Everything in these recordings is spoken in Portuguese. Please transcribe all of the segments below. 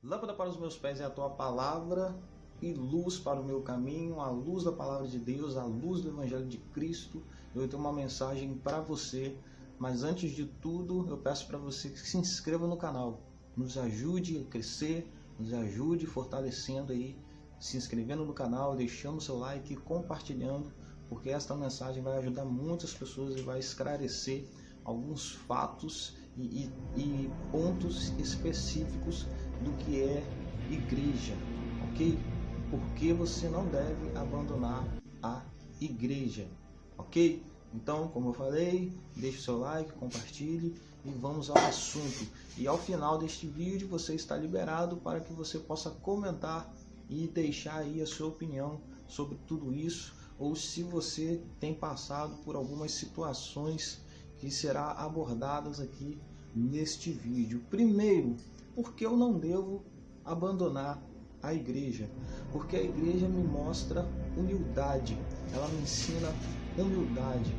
Lâmpada para os meus pés é a tua palavra e luz para o meu caminho, a luz da palavra de Deus, a luz do Evangelho de Cristo. Eu tenho uma mensagem para você, mas antes de tudo eu peço para você que se inscreva no canal, nos ajude a crescer, nos ajude fortalecendo aí, se inscrevendo no canal, deixando o seu like e compartilhando, porque esta mensagem vai ajudar muitas pessoas e vai esclarecer alguns fatos e pontos específicos do que é igreja, ok? Porque você não deve abandonar a igreja, ok? Então, como eu falei, deixe o seu like, compartilhe e vamos ao assunto. E ao final deste vídeo você está liberado para que você possa comentar e deixar aí a sua opinião sobre tudo isso, ou se você tem passado por algumas situações que será abordadas aqui neste vídeo. Primeiro, por que eu não devo abandonar a igreja? Porque a igreja me mostra humildade, ela me ensina humildade.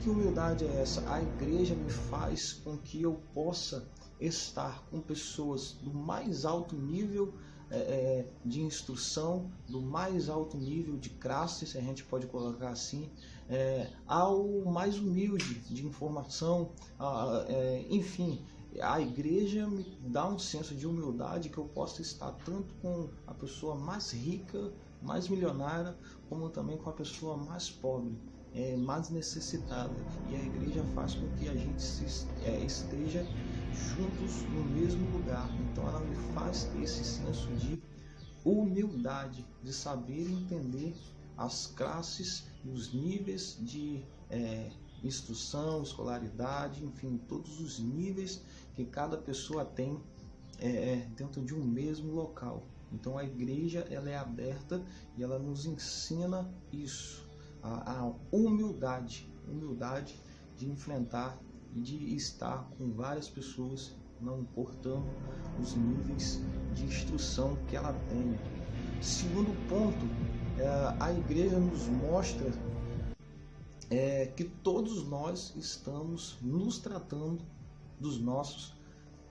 Que humildade é essa? A igreja me faz com que eu possa estar com pessoas do mais alto nível de instrução, do mais alto nível de classe, se a gente pode colocar assim, ao mais humilde de informação, enfim. A igreja me dá um senso de humildade que eu possa estar tanto com a pessoa mais rica, mais milionária, como também com a pessoa mais pobre, mais necessitada. E a igreja faz com que a gente esteja juntos no mesmo lugar. Então ela me faz ter esse senso de humildade, de saber entender as classes e os níveis de instrução, escolaridade, enfim, todos os níveis que cada pessoa tem dentro de um mesmo local. Então a igreja ela é aberta e ela nos ensina isso, a humildade de enfrentar e de estar com várias pessoas, não importando os níveis de instrução que ela tenha. Segundo ponto, a igreja nos mostra que todos nós estamos nos tratando dos nossos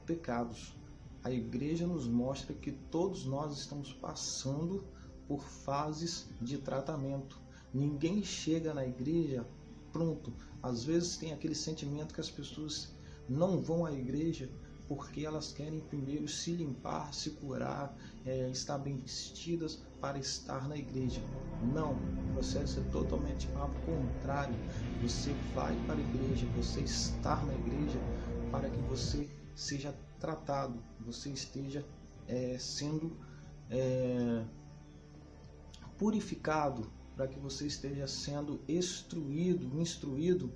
pecados. A igreja nos mostra que todos nós estamos passando por fases de tratamento. Ninguém chega na igreja pronto. Às vezes tem aquele sentimento que as pessoas não vão à igreja porque elas querem primeiro se limpar, se curar, estar bem vestidas para estar na igreja. Não, o processo é totalmente ao contrário. Você vai para a igreja, você está na igreja para que você seja tratado, você esteja sendo purificado, para que você esteja sendo instruído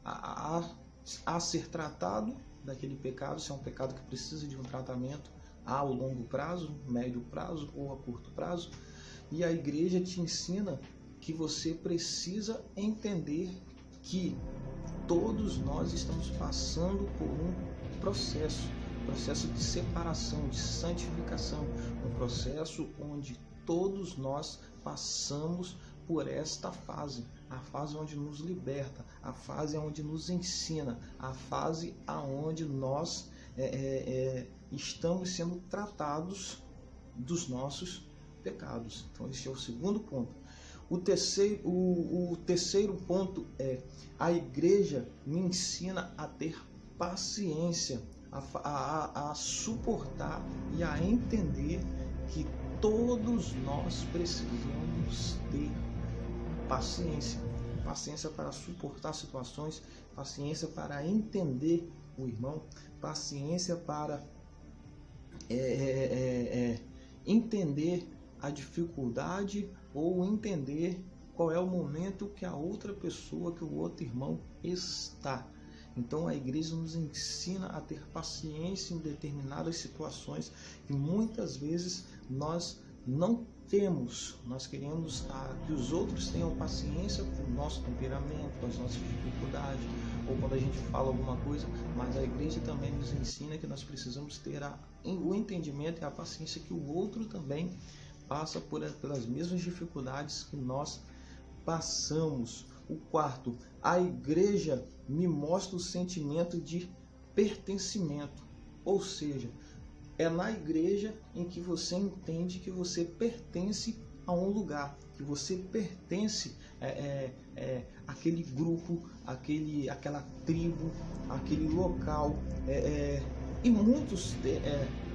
a ser tratado daquele pecado, se é um pecado que precisa de um tratamento a longo prazo, médio prazo ou a curto prazo. E a igreja te ensina que você precisa entender que todos nós estamos passando por um processo de separação, de santificação, um processo onde todos nós passamos por esta fase, a fase onde nos liberta, a fase onde nos ensina, a fase onde nós estamos sendo tratados dos nossos pecados. Então esse é o segundo ponto. O terceiro ponto é: a igreja me ensina a ter paciência, a suportar e a entender que todos nós precisamos ter paciência para suportar situações, paciência para entender o irmão, paciência para entender a dificuldade ou entender qual é o momento que a outra pessoa, que o outro irmão está. Então a igreja nos ensina a ter paciência em determinadas situações que muitas vezes nós não temos. Nós queremos que os outros tenham paciência com o nosso temperamento, com as nossas dificuldades, ou quando a gente fala alguma coisa, mas a igreja também nos ensina que nós precisamos ter o entendimento e a paciência que o outro também passa pelas mesmas dificuldades que nós passamos. O quarto, a igreja me mostra o sentimento de pertencimento, ou seja, É na igreja em que você entende que você pertence a um lugar, que você pertence àquele grupo, aquela tribo, aquele local. E muitos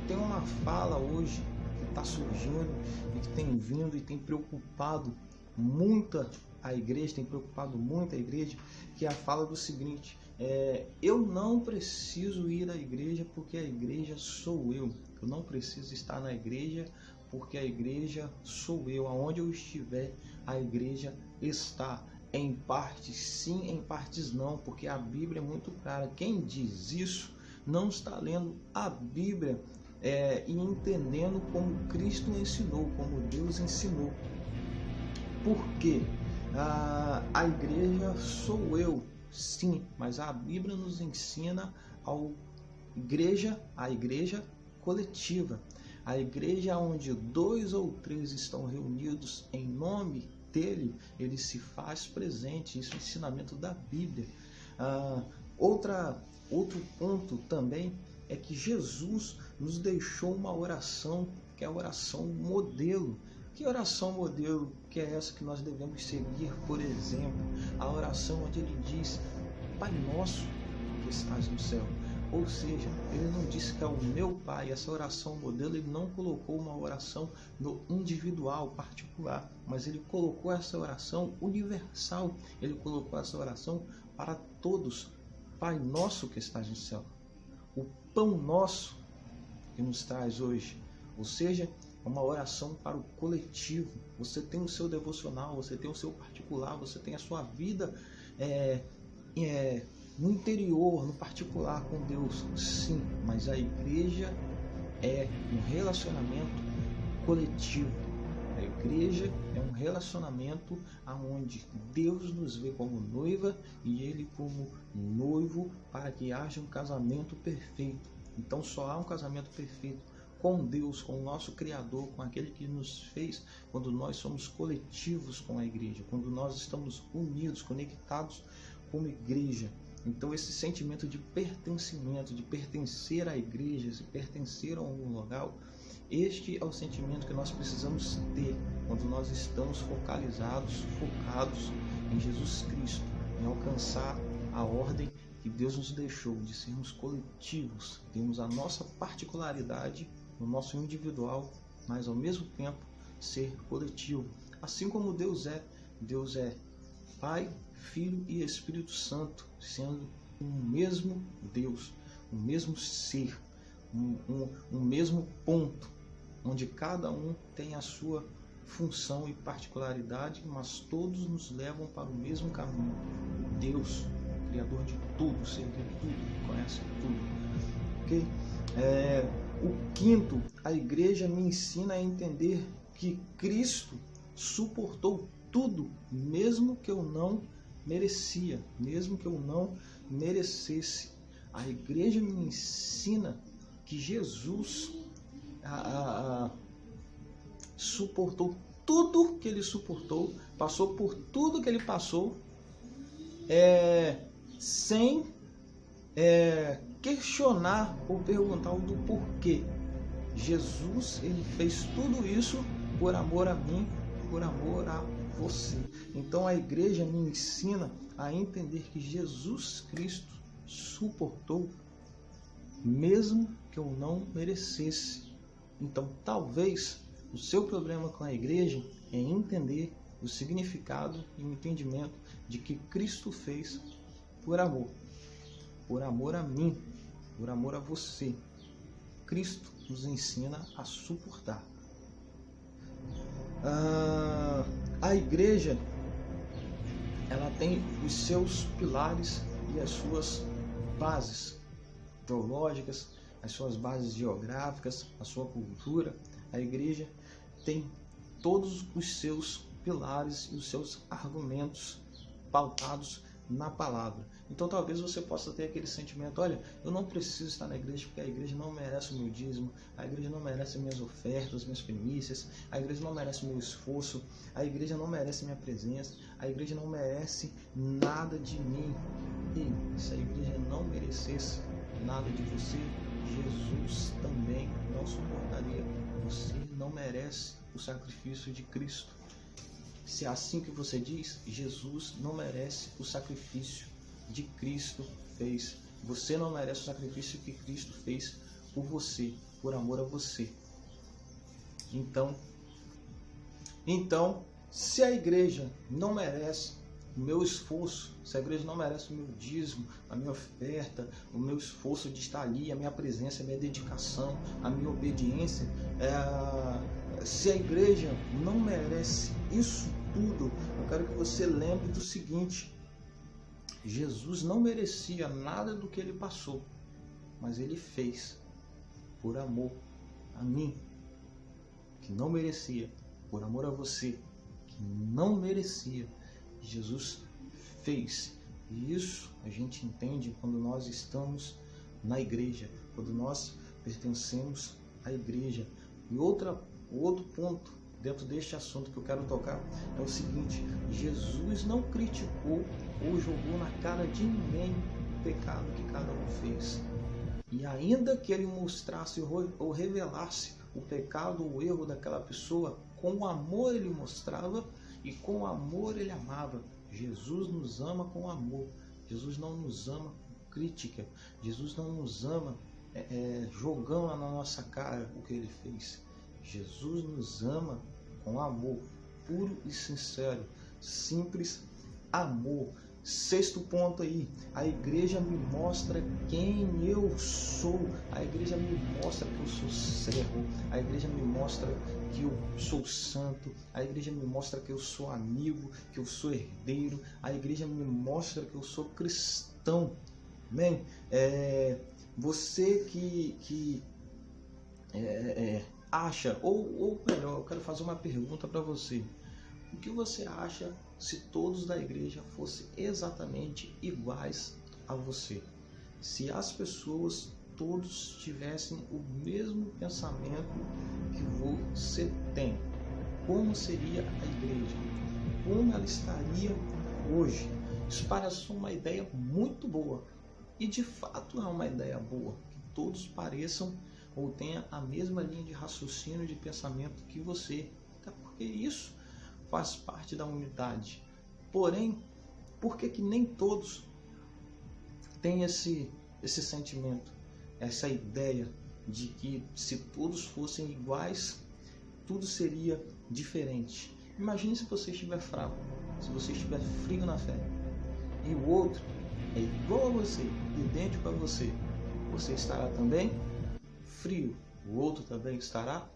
têm uma fala hoje que está surgindo e que tem vindo e tem preocupado muito a igreja, que é a fala do seguinte: eu não preciso ir à igreja porque a igreja sou eu. Eu não preciso estar na igreja porque a igreja sou eu. Aonde eu estiver, a igreja está. Em partes sim, em partes não, porque a Bíblia é muito clara. Quem diz isso não está lendo a Bíblia e entendendo como Cristo ensinou, como Deus ensinou. Por quê? A igreja sou eu, sim, mas a Bíblia nos ensina a igreja coletiva, a igreja onde 2 ou 3 estão reunidos em nome dele, ele se faz presente. Isso é o ensinamento da Bíblia. Outro ponto também é que Jesus nos deixou uma oração, que é a oração modelo. Que oração modelo que é essa que nós devemos seguir? Por exemplo, a oração onde ele diz: Pai nosso que estás no céu. Ou seja, ele não disse que é o meu Pai. Essa oração modelo, ele não colocou uma oração no individual, particular, mas ele colocou essa oração universal. Ele colocou essa oração para todos. Pai nosso que estás no céu. O pão nosso que nos traz hoje. Ou seja, é uma oração para o coletivo. Você tem o seu devocional, você tem o seu particular, você tem a sua vida no interior, no particular com Deus, sim, mas a igreja é um relacionamento coletivo. A igreja é um relacionamento onde Deus nos vê como noiva e Ele como noivo, para que haja um casamento perfeito. Então só há um casamento perfeito com Deus, com o nosso Criador, com aquele que nos fez, quando nós somos coletivos com a igreja, quando nós estamos unidos, conectados como igreja. Então esse sentimento de pertencimento, de pertencer à igreja, de pertencer a um local, este é o sentimento que nós precisamos ter quando nós estamos focados em Jesus Cristo, em alcançar a ordem que Deus nos deixou de sermos coletivos, temos a nossa particularidade no nosso individual, mas ao mesmo tempo ser coletivo. Assim como Deus é Pai, Filho e Espírito Santo, sendo um mesmo Deus, um mesmo ser, um mesmo ponto, onde cada um tem a sua função e particularidade, mas todos nos levam para o mesmo caminho. Deus, Criador de tudo, Senhor de tudo, conhece tudo. Ok? O quinto, a igreja me ensina a entender que Cristo suportou tudo, mesmo que eu não merecia, mesmo que eu não merecesse. A igreja me ensina que Jesus suportou tudo que ele suportou, passou por tudo que ele passou, sem questionar ou perguntar do porquê. Jesus, ele fez tudo isso por amor a mim, por amor a você. Então a igreja me ensina a entender que Jesus Cristo suportou mesmo que eu não merecesse. Então talvez o seu problema com a igreja é entender o significado e o entendimento de que Cristo fez por amor a mim, por amor a você. Cristo nos ensina a suportar. A igreja, ela tem os seus pilares e as suas bases teológicas, as suas bases geográficas, a sua cultura. A igreja tem todos os seus pilares e os seus argumentos pautados na palavra. Então talvez você possa ter aquele sentimento: olha, eu não preciso estar na igreja porque a igreja não merece o meu dízimo, a igreja não merece minhas ofertas, minhas primícias, a igreja não merece o meu esforço, a igreja não merece minha presença, a igreja não merece nada de mim. E se a igreja não merecesse nada de você, Jesus também não suportaria. Você não merece o sacrifício de Cristo. Se é assim que você diz, Jesus não merece o sacrifício de Cristo fez. Você não merece o sacrifício que Cristo fez por você, por amor a você. Então, se a igreja não merece o meu esforço, se a igreja não merece o meu dízimo, a minha oferta, o meu esforço de estar ali, a minha presença, a minha dedicação, a minha obediência, se a igreja não merece isso tudo, eu quero que você lembre do seguinte: Jesus não merecia nada do que ele passou, mas ele fez por amor a mim, que não merecia, por amor a você, que não merecia. Jesus fez. E isso a gente entende quando nós estamos na igreja, quando nós pertencemos à igreja. E o outro ponto dentro deste assunto que eu quero tocar é o seguinte: Jesus não criticou ou jogou na cara de ninguém o pecado que cada um fez. E ainda que ele mostrasse ou revelasse o pecado ou o erro daquela pessoa, com amor ele mostrava e com amor ele amava. Jesus nos ama com amor. Jesus não nos ama com crítica. Jesus não nos ama jogando na nossa cara o que ele fez. Jesus nos ama com amor puro e sincero, simples amor. Sexto ponto aí: a igreja me mostra quem eu sou. A igreja me mostra que eu sou servo. A igreja me mostra que eu sou santo. A igreja me mostra que eu sou amigo, que eu sou herdeiro. A igreja me mostra que eu sou cristão. Amém? Você que acha, ou melhor, eu quero fazer uma pergunta para você. O que você acha se todos da igreja fossem exatamente iguais a você? Se as pessoas todos tivessem o mesmo pensamento que você tem, como seria a igreja? Como ela estaria hoje? Isso parece uma ideia muito boa. E de fato é uma ideia boa, que todos pareçam ou tenham a mesma linha de raciocínio, de pensamento que você. Até porque isso faz parte da unidade. Porém, por que nem todos têm esse sentimento, essa ideia de que se todos fossem iguais, tudo seria diferente? Imagine se você estiver fraco, se você estiver frio na fé, e o outro é igual a você, idêntico a você. Você estará também frio, o outro também estará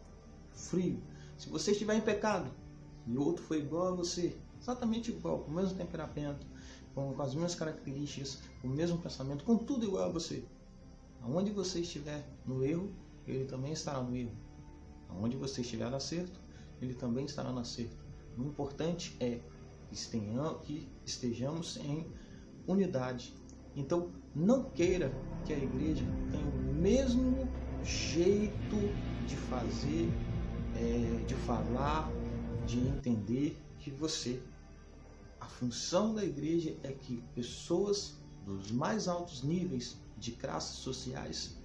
frio. Se você estiver em pecado e o outro foi igual a você, exatamente igual, com o mesmo temperamento, com as mesmas características, com o mesmo pensamento, com tudo igual a você, aonde você estiver no erro, ele também estará no erro. Aonde você estiver no acerto, ele também estará no acerto. O importante é que estejamos em unidade. Então, não queira que a igreja tenha o mesmo jeito de fazer, de falar, de entender que você. A função da igreja é que pessoas dos mais altos níveis de classes sociais,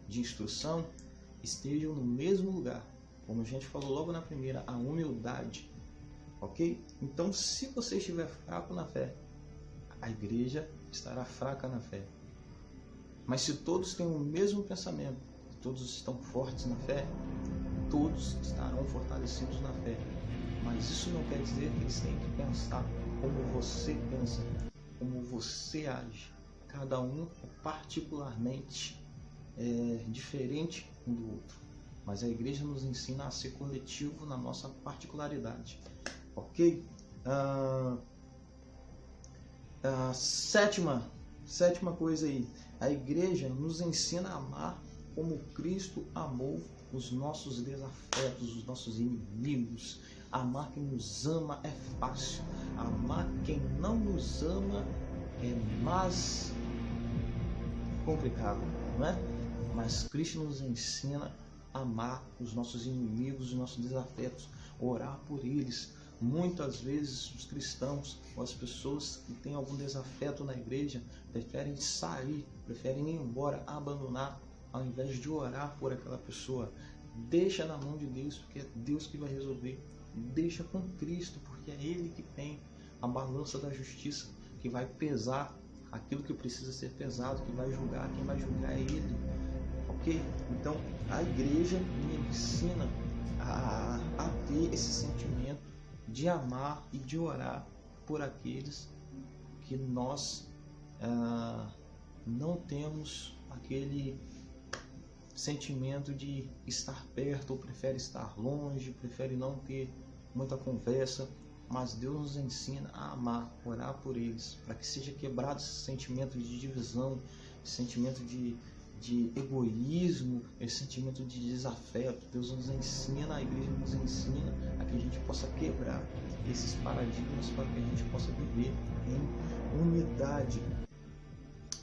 de instrução, estejam no mesmo lugar. Como a gente falou logo na primeira, a humildade. Ok? Então, se você estiver fraco na fé, a igreja estará fraca na fé. Mas se todos têm o mesmo pensamento, todos estão fortes na fé, todos estarão fortalecidos na fé. Mas isso não quer dizer que eles têm que pensar como você pensa, como você age. Cada um é particularmente diferente um do outro. Mas a igreja nos ensina a ser coletivo na nossa particularidade. Ok? Sétima coisa aí. A igreja nos ensina a amar como Cristo amou os nossos desafetos, os nossos inimigos. Amar quem nos ama é fácil. Amar quem não nos ama é mais complicado, não é? Mas Cristo nos ensina a amar os nossos inimigos, os nossos desafetos, orar por eles, Muitas vezes os cristãos ou as pessoas que têm algum desafeto na igreja preferem sair, preferem ir embora, abandonar, ao invés de orar por aquela pessoa. Deixa na mão de Deus, porque é Deus que vai resolver. Deixa com Cristo, porque é Ele que tem a balança da justiça, que vai pesar aquilo que precisa ser pesado, que vai julgar, quem vai julgar é Ele. Ok? Então a igreja me ensina a ter esse sentimento de amar e de orar por aqueles que nós não temos aquele sentimento de estar perto, ou prefere estar longe, prefere não ter muita conversa, mas Deus nos ensina a amar, orar por eles, para que seja quebrado esse sentimento de divisão, esse sentimento de egoísmo, esse sentimento de desafeto. Deus nos ensina, a igreja nos ensina a que a gente possa quebrar esses paradigmas para que a gente possa viver em unidade.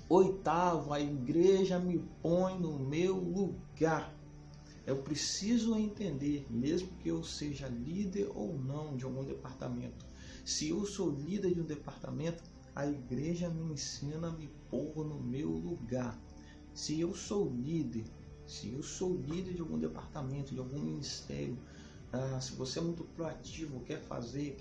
Oitavo, a igreja me põe no meu lugar. Eu preciso entender, mesmo que eu seja líder ou não de algum departamento. Se eu sou líder de um departamento, a igreja me ensina a me pôr no meu lugar. Se eu sou líder de algum departamento, de algum ministério, se você é muito proativo, quer fazer,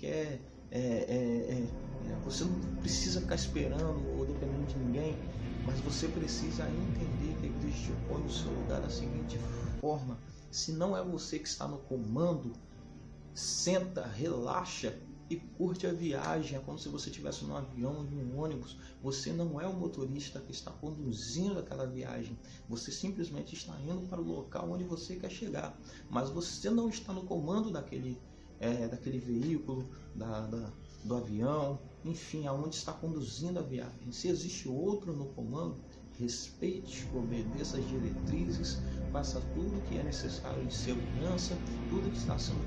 você não precisa ficar esperando ou dependendo de ninguém, mas você precisa entender que a igreja te põe no seu lugar da seguinte forma: se não é você que está no comando, senta, relaxa e curte a viagem. É como se você estivesse num avião, em um ônibus. Você não é o motorista que está conduzindo aquela viagem. Você simplesmente está indo para o local onde você quer chegar. Mas você não está no comando daquele veículo, do avião, enfim, aonde está conduzindo a viagem. Se existe outro no comando, respeite, obedeça as diretrizes, faça tudo que é necessário de segurança, tudo que está sendo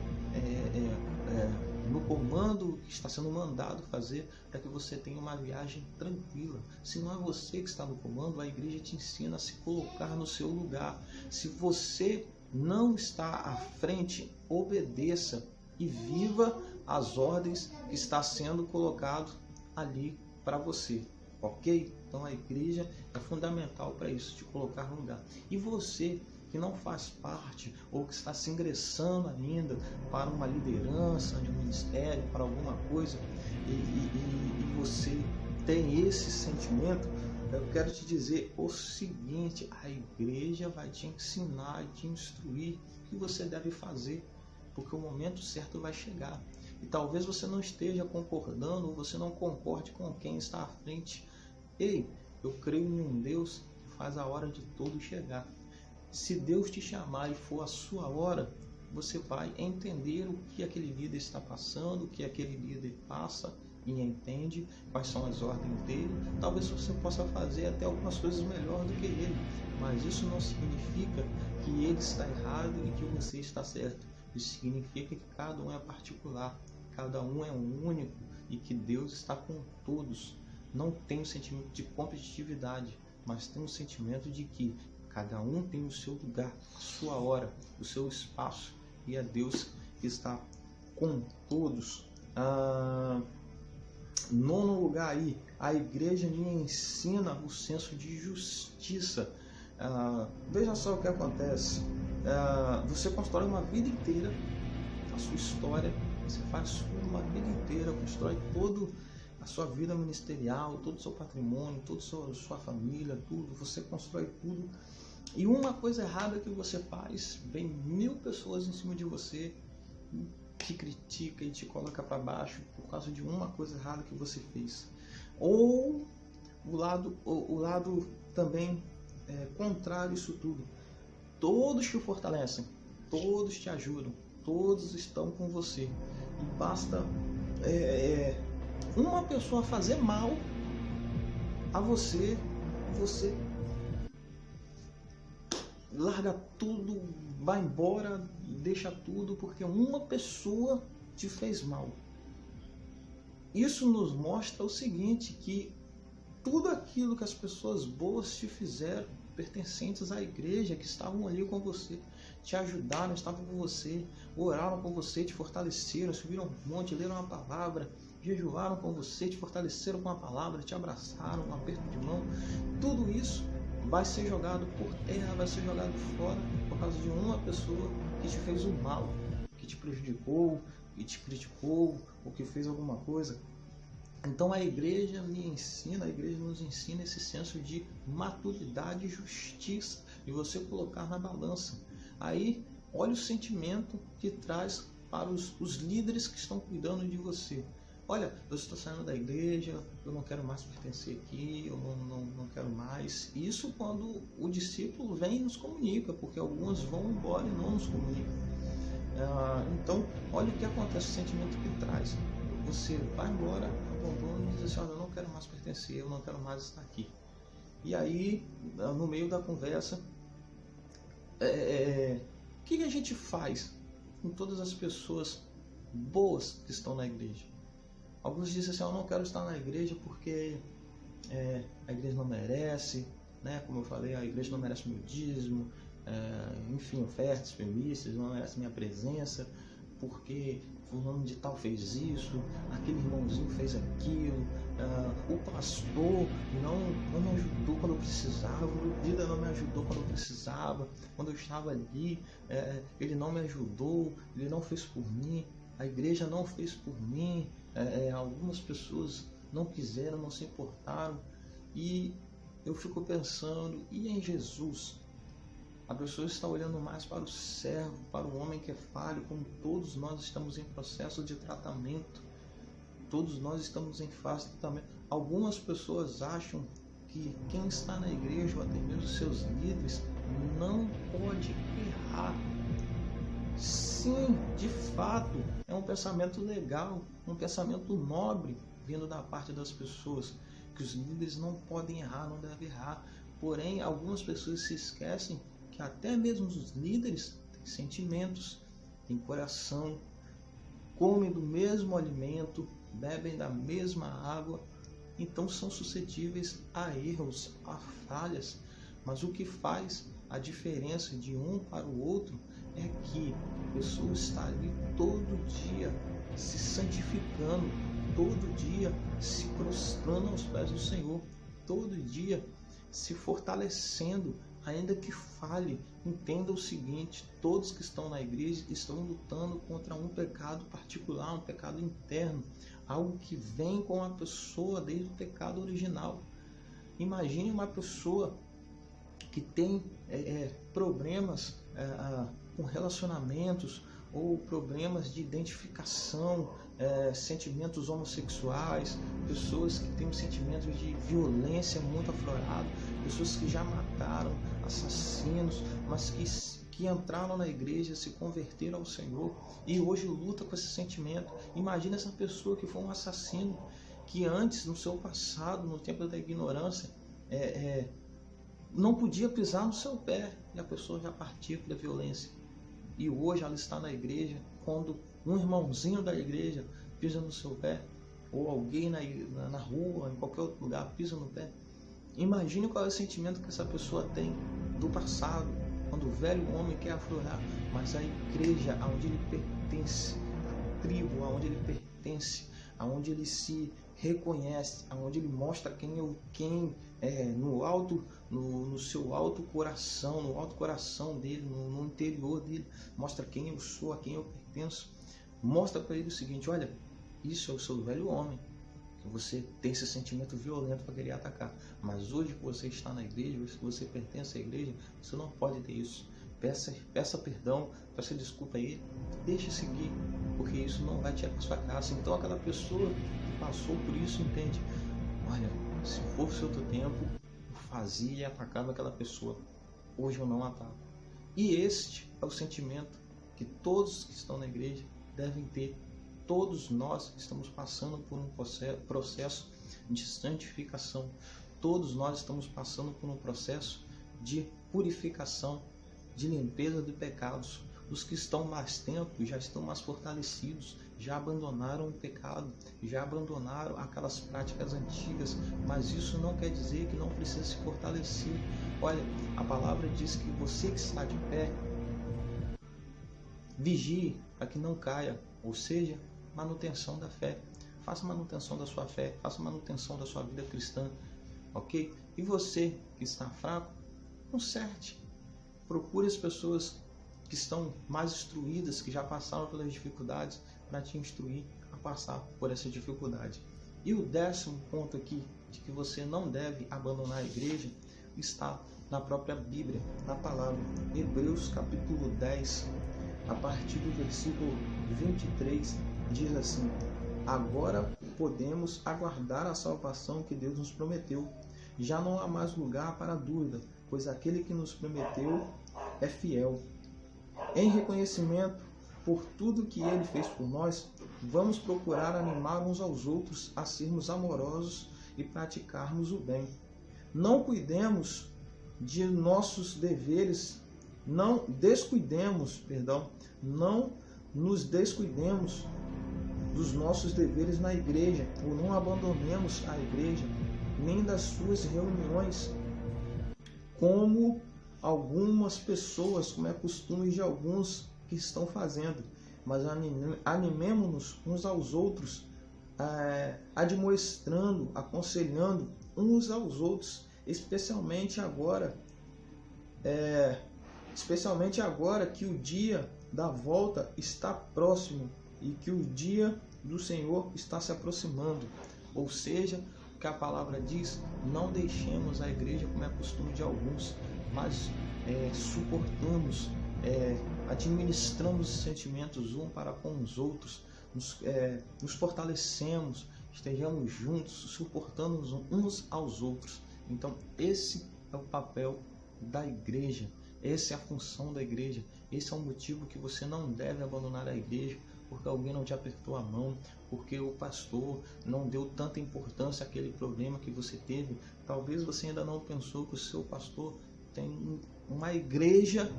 no comando, que está sendo mandado fazer, para que você tenha uma viagem tranquila. Se não é você que está no comando, a igreja te ensina a se colocar no seu lugar. Se você não está à frente, obedeça e viva as ordens que está sendo colocado ali para você, ok? Então a igreja é fundamental para isso, te colocar no lugar. E você que não faz parte ou que está se ingressando ainda para uma liderança de um ministério, para alguma coisa, e você tem esse sentimento, eu quero te dizer o seguinte: a igreja vai te ensinar e te instruir o que você deve fazer, porque o momento certo vai chegar. E talvez você não esteja concordando, ou você não concorde com quem está à frente. Ei, eu creio em um Deus que faz a hora de todo chegar. Se Deus te chamar e for a sua hora, você vai entender o que aquele líder está passando, o que aquele líder passa e entende, quais são as ordens dele. Talvez você possa fazer até algumas coisas melhor do que ele, mas isso não significa que ele está errado e que você está certo. Isso significa que cada um é particular, cada um é único e que Deus está com todos. Não tem um sentimento de competitividade, mas tem um sentimento de que cada um tem o seu lugar, a sua hora, o seu espaço, e é Deus que está com todos. Nono lugar aí, a igreja me ensina o senso de justiça. Veja só o que acontece. Você constrói uma vida inteira, a sua história, você faz uma vida inteira, constrói toda a sua vida ministerial, todo o seu patrimônio, toda a sua família, tudo, você constrói tudo. E uma coisa errada que você faz, vem 1000 pessoas em cima de você, te critica e te coloca para baixo por causa de uma coisa errada que você fez. Ou o lado também contrário a isso tudo. Todos te fortalecem, todos te ajudam, todos estão com você. E basta uma pessoa fazer mal a você, você larga tudo, vai embora, deixa tudo, porque uma pessoa te fez mal. Isso nos mostra o seguinte, que tudo aquilo que as pessoas boas te fizeram, pertencentes à igreja, que estavam ali com você, te ajudaram, estavam com você, oraram com você, te fortaleceram, subiram um monte, leram a palavra, jejuaram com você, te fortaleceram com a palavra, te abraçaram, um aperto de mão. Tudo isso vai ser jogado por terra, vai ser jogado fora por causa de uma pessoa que te fez o mal, que te prejudicou, que te criticou, ou que fez alguma coisa. Então a igreja me ensina, a igreja nos ensina esse senso de maturidade e justiça, e você colocar na balança. Aí, olha o sentimento que traz para os líderes que estão cuidando de você. Olha, eu estou saindo da igreja, eu não quero mais pertencer aqui, eu não quero mais. Isso quando o discípulo vem e nos comunica, porque alguns vão embora e não nos comunicam. Então, olha o que acontece, o sentimento que traz. Você vai embora, abandona e diz assim, olha, eu não quero mais pertencer, eu não quero mais estar aqui. E aí, no meio da conversa, o que a gente faz com todas as pessoas boas que estão na igreja? Alguns dizem assim, eu não quero estar na igreja porque a igreja não merece, né? Como eu falei, a igreja não merece meu dízimo, enfim, ofertas, premissas, não merece minha presença, porque fulano de tal fez isso, aquele irmãozinho fez aquilo, o pastor não me ajudou quando eu precisava, o líder não me ajudou quando eu precisava, quando eu estava ali, ele não me ajudou, ele não fez por mim, a igreja não fez por mim, algumas pessoas não quiseram, não se importaram, e eu fico pensando, e em Jesus? A pessoa está olhando mais para o servo, para o homem que é falho, como todos nós estamos em processo de tratamento. Todos nós estamos em fase de tratamento. Algumas pessoas acham que quem está na igreja, ou até mesmo seus líderes, não pode errar. Sim, de fato, é um pensamento legal, um pensamento nobre, vindo da parte das pessoas, que os líderes não podem errar, não devem errar. Porém, algumas pessoas se esquecem que até mesmo os líderes têm sentimentos, têm coração, comem do mesmo alimento, bebem da mesma água, então são suscetíveis a erros, a falhas. Mas o que faz a diferença de um para o outro é que a pessoa está ali todo dia se santificando, todo dia se prostrando aos pés do Senhor, todo dia se fortalecendo. Ainda que falhe, entenda o seguinte, todos que estão na igreja estão lutando contra um pecado particular, um pecado interno, algo que vem com a pessoa desde o pecado original. Imagine uma pessoa que tem problemas com relacionamentos, ou problemas de identificação, sentimentos homossexuais, pessoas que têm um sentimento de violência muito aflorado, pessoas que já mataram, assassinos, mas que entraram na igreja, se converteram ao Senhor e hoje luta com esse sentimento. Imagina essa pessoa que foi um assassino, que antes, no seu passado, no tempo da ignorância, não podia pisar no seu pé, e a pessoa já partiu da violência. E hoje ela está na igreja, quando um irmãozinho da igreja pisa no seu pé, ou alguém na rua, em qualquer outro lugar, pisa no pé. Imagine qual é o sentimento que essa pessoa tem do passado, quando o velho homem quer aflorar, mas a igreja, aonde ele pertence, a tribo, aonde ele pertence, aonde ele se reconhece, aonde ele mostra quem no seu alto coração, no alto coração dele, no interior dele, mostra quem eu sou, a quem eu pertenço. Mostra para ele o seguinte, olha, isso é o seu velho homem, que você tem esse sentimento violento para querer atacar, mas hoje que você está na igreja, hoje que você pertence à igreja, você não pode ter isso. Peça perdão, peça desculpa a ele, deixe seguir, porque isso não vai tirar a sua graça. Então aquela pessoa que passou por isso entende, olha, se fosse outro tempo, eu fazia e atacava aquela pessoa, hoje eu não ataco. E este é o sentimento que todos que estão na igreja devem ter. Todos nós estamos passando por um processo de santificação. Todos nós estamos passando por um processo de purificação, de limpeza de pecados. Os que estão mais tempo já estão mais fortalecidos, já abandonaram o pecado, já abandonaram aquelas práticas antigas, mas isso não quer dizer que não precisa se fortalecer. Olha, a palavra diz que você que está de pé, vigie para que não caia, ou seja, manutenção da fé. Faça manutenção da sua fé, faça manutenção da sua vida cristã, ok? E você que está fraco, conserte. Procure as pessoas que estão mais instruídas, que já passaram pelas dificuldades, para te instruir a passar por essa dificuldade. E o 10º ponto aqui, de que você não deve abandonar a igreja, está na própria Bíblia, na palavra. Hebreus capítulo 10, a partir do versículo 23, diz assim: agora podemos aguardar a salvação que Deus nos prometeu. Já não há mais lugar para dúvida, pois aquele que nos prometeu é fiel. Em reconhecimento por tudo que ele fez por nós, vamos procurar animar uns aos outros a sermos amorosos e praticarmos o bem. Não cuidemos de nossos deveres, não nos descuidemos dos nossos deveres na igreja, ou não abandonemos a igreja, nem das suas reuniões, como algumas pessoas, como é costume de alguns que estão fazendo, mas animemos-nos uns aos outros, admoestrando, aconselhando uns aos outros, especialmente agora que o dia da volta está próximo e que o dia do Senhor está se aproximando. Ou seja, o que a palavra diz, não deixemos a igreja como é costume de alguns, mas suportamos, administramos os sentimentos um para com os outros, nos fortalecemos, estejamos juntos, suportando uns aos outros. Então esse é o papel da igreja, essa é a função da igreja, esse é o motivo que você não deve abandonar a igreja, porque alguém não te apertou a mão, porque o pastor não deu tanta importância àquele problema que você teve. Talvez você ainda não pensou que o seu pastor tem uma igreja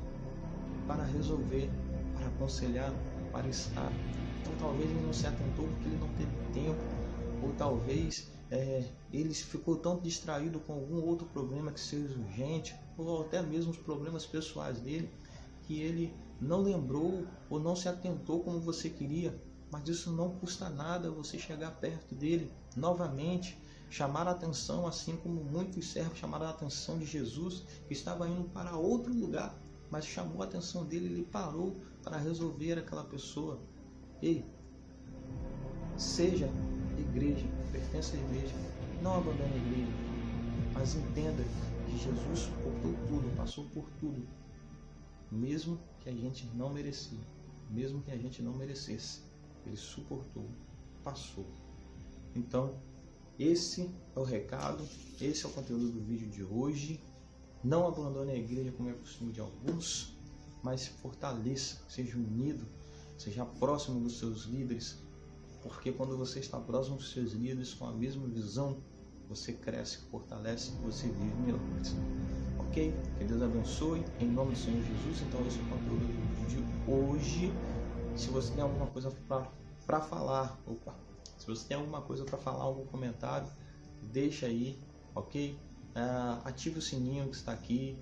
para resolver, para aconselhar, para estar. Então talvez ele não se atentou porque ele não teve tempo, ou talvez ele ficou tão distraído com algum outro problema que seja urgente, ou até mesmo os problemas pessoais dele, que ele não lembrou ou não se atentou como você queria. Mas isso não custa nada, você chegar perto dele novamente, chamar a atenção, assim como muitos servos chamaram a atenção de Jesus, que estava indo para outro lugar, mas chamou a atenção dele, ele parou para resolver aquela pessoa. Ei, seja igreja, pertence à igreja, não abandone a igreja, mas entenda que Jesus suportou tudo, passou por tudo, mesmo que a gente não merecia, mesmo que a gente não merecesse, ele suportou, passou. Então, esse é o recado, esse é o conteúdo do vídeo de hoje. Não abandone a igreja como é costume de alguns, mas se fortaleça, seja unido, seja próximo dos seus líderes, porque quando você está próximo dos seus líderes com a mesma visão, você cresce, fortalece, você vive milagres. Ok? Que Deus abençoe, em nome do Senhor Jesus. Então esse é o conteúdo do vídeo de hoje. Se você tem alguma coisa para falar, se você tem alguma coisa para falar, algum comentário, deixa aí, ok? Ative o sininho que está aqui,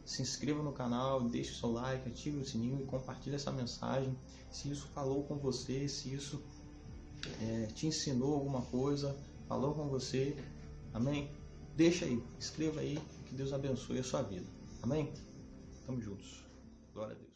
se inscreva no canal, deixe o seu like, ative o sininho e compartilhe essa mensagem. Se isso falou com você, se isso te ensinou alguma coisa, falou com você, amém? Deixa aí, escreva aí, que Deus abençoe a sua vida, amém? Tamo juntos, glória a Deus.